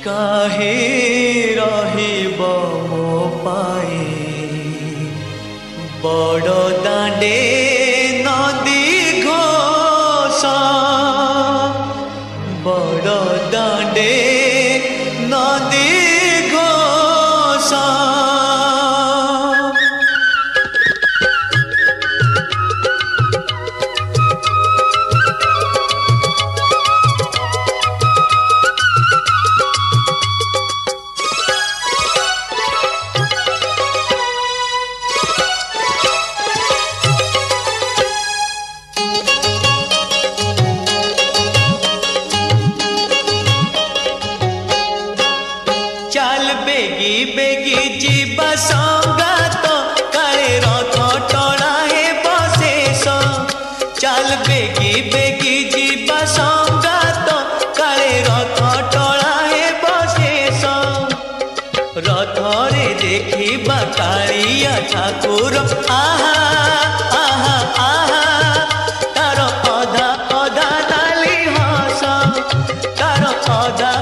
काहे रहिब मो पाए बड़ दांडे नदी घोष बड़ दांडे नदी घोष चल बेगी बेगी जीवा संगात काले रथ टणा हे बशेष चल बेगी बेगी जीवा संगात काले रथ टणा हे बशेष रथ रे देखिबा कालिया ठाकुर आहा आहा आहा तार अधा अधा नाली हस तार अधा